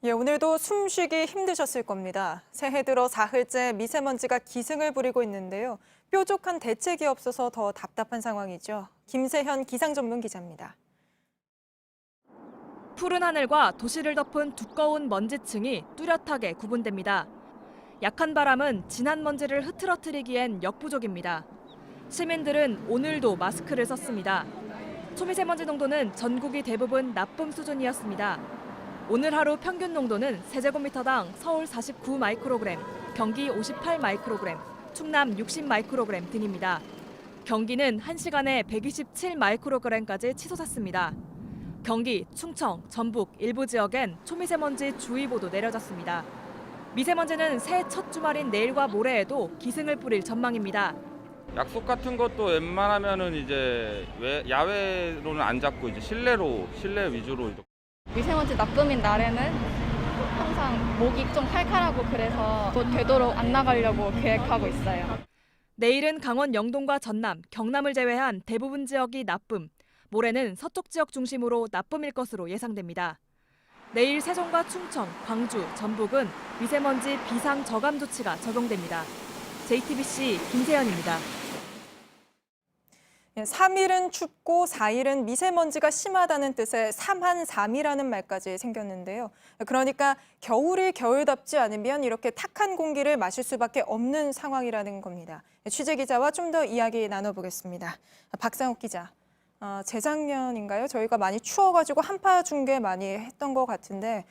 예, 오늘도 숨쉬기 힘드셨을 겁니다. 새해 들어 사흘째 미세먼지가 기승을 부리고 있는데요. 뾰족한 대책이 없어서 더 답답한 상황이죠. 김세현 기상 전문 기자입니다. 푸른 하늘과 도시를 덮은 두꺼운 먼지층이 뚜렷하게 구분됩니다. 약한 바람은 진한 먼지를 흐트러뜨리기엔 역부족입니다. 시민들은 오늘도 마스크를 썼습니다. 초미세먼지 농도는 전국이 대부분 나쁨 수준이었습니다. 오늘 하루 평균 농도는 세제곱미터당 서울 49 마이크로그램, 경기 58 마이크로그램, 충남 60 마이크로그램 등입니다. 경기는 1시간에 127 마이크로그램까지 치솟았습니다. 경기, 충청, 전북 일부 지역엔 초미세먼지 주의보도 내려졌습니다. 미세먼지는 새해 첫 주말인 내일과 모레에도 기승을 부릴 전망입니다. 약속 같은 것도 웬만하면은 이제 야외로는 안 잡고 이제 실내 위주로 이렇게. 미세먼지 나쁨인 날에는 항상 목이 좀 칼칼하고 그래서 되도록 안 나가려고 계획하고 있어요. 내일은 강원 영동과 전남, 경남을 제외한 대부분 지역이 나쁨, 모레는 서쪽 지역 중심으로 나쁨일 것으로 예상됩니다. 내일 세종과 충청, 광주, 전북은 미세먼지 비상 저감 조치가 적용됩니다. JTBC 김세연입니다. 3일은 춥고 4일은 미세먼지가 심하다는 뜻의 삼한삼이라는 말까지 생겼는데요. 그러니까 겨울이 겨울답지 않으면 이렇게 탁한 공기를 마실 수밖에 없는 상황이라는 겁니다. 취재 기자와 좀 더 이야기 나눠보겠습니다. 박상욱 기자, 재작년인가요? 저희가 많이 추워가지고 한파 중계 많이 했던 것 같은데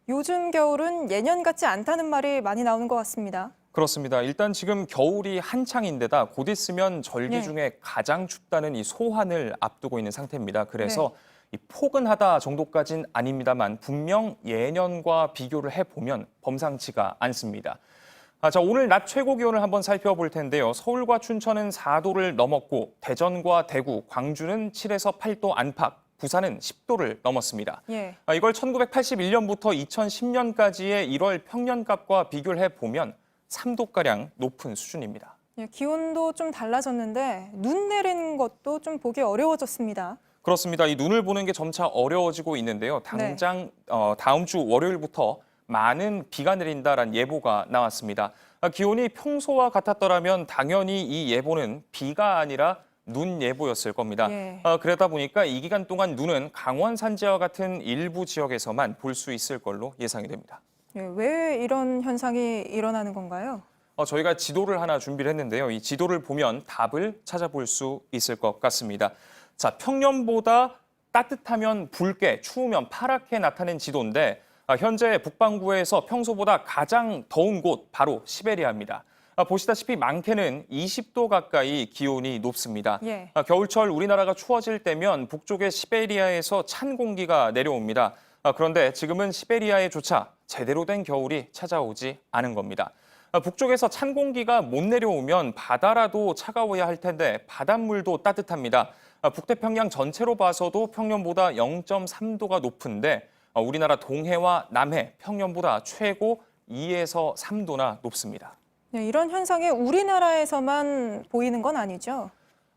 요즘 겨울은 예년 같지 않다는 말이 많이 나오는 것 같습니다. 그렇습니다. 일단 지금 겨울이 한창인데다 곧 있으면 절기 중에 가장 춥다는 이 소환을 앞두고 있는 상태입니다. 그래서 이 포근하다 정도까진 아닙니다만 분명 예년과 비교를 해보면 범상치가 않습니다. 자, 오늘 낮 최고 기온을 한번 살펴볼 텐데요. 서울과 춘천은 4도를 넘었고 대전과 대구, 광주는 7에서 8도 안팎, 부산은 10도를 넘었습니다. 이걸 1981년부터 2010년까지의 1월 평년값과 비교를 해보면 3도가량 높은 수준입니다. 기온도 좀 달라졌는데 눈 내리는 것도 좀 보기 어려워졌습니다. 그렇습니다. 이 눈을 보는 게 점차 어려워지고 있는데요. 당장 다음 주 월요일부터 많은 비가 내린다라는 예보가 나왔습니다. 기온이 평소와 같았더라면 당연히 이 예보는 비가 아니라 눈 예보였을 겁니다. 그러다 보니까 이 기간 동안 눈은 강원 산지와 같은 일부 지역에서만 볼 수 있을 걸로 예상이 됩니다. 왜 이런 현상이 일어나는 건가요? 저희가 지도를 하나 준비를 했는데요. 이 지도를 보면 답을 찾아볼 수 있을 것 같습니다. 자, 평년보다 따뜻하면 붉게, 추우면 파랗게 나타낸 지도인데 현재 북반구에서 평소보다 가장 더운 곳 바로 시베리아입니다. 보시다시피 많게는 20도 가까이 기온이 높습니다. 겨울철 우리나라가 추워질 때면 북쪽의 시베리아에서 찬 공기가 내려옵니다. 그런데 지금은 시베리아에조차 제대로 된 겨울이 찾아오지 않은 겁니다. 북쪽에서 찬 공기가 못 내려오면 바다라도 차가워야 할 텐데 바닷물도 따뜻합니다. 북태평양 전체로 봐서도 평년보다 0.3도가 높은데 우리나라 동해와 남해 평년보다 최고 2에서 3도나 높습니다. 이런 현상이 우리나라에서만 보이는 건 아니죠?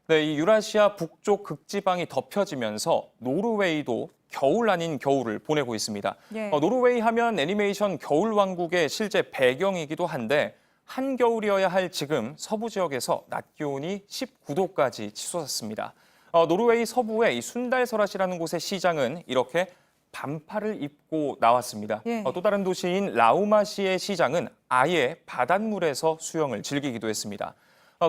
네, 이 유라시아 북쪽 극지방이 덮여지면서 노르웨이도 겨울 아닌 겨울을 보내고 있습니다. 노르웨이 하면 애니메이션 겨울왕국의 실제 배경이기도 한데 한겨울이어야 할 지금 서부 지역에서 낮 기온이 19도까지 치솟았습니다. 노르웨이 서부의 이 순달설아시라는 곳의 시장은 이렇게 반팔을 입고 나왔습니다. 또 다른 도시인 라우마시의 시장은 아예 바닷물에서 수영을 즐기기도 했습니다.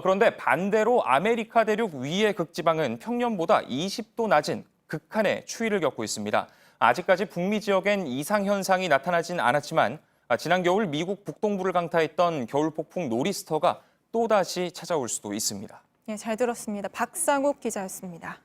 그런데 반대로 아메리카 대륙 위의 극지방은 평년보다 20도 낮은 극한의 추위를 겪고 있습니다. 아직까지 북미 지역엔 이상현상이 나타나진 않았지만 지난 겨울 미국 북동부를 강타했던 겨울폭풍 노리스터가 또다시 찾아올 수도 있습니다. 잘 들었습니다. 박상욱 기자였습니다.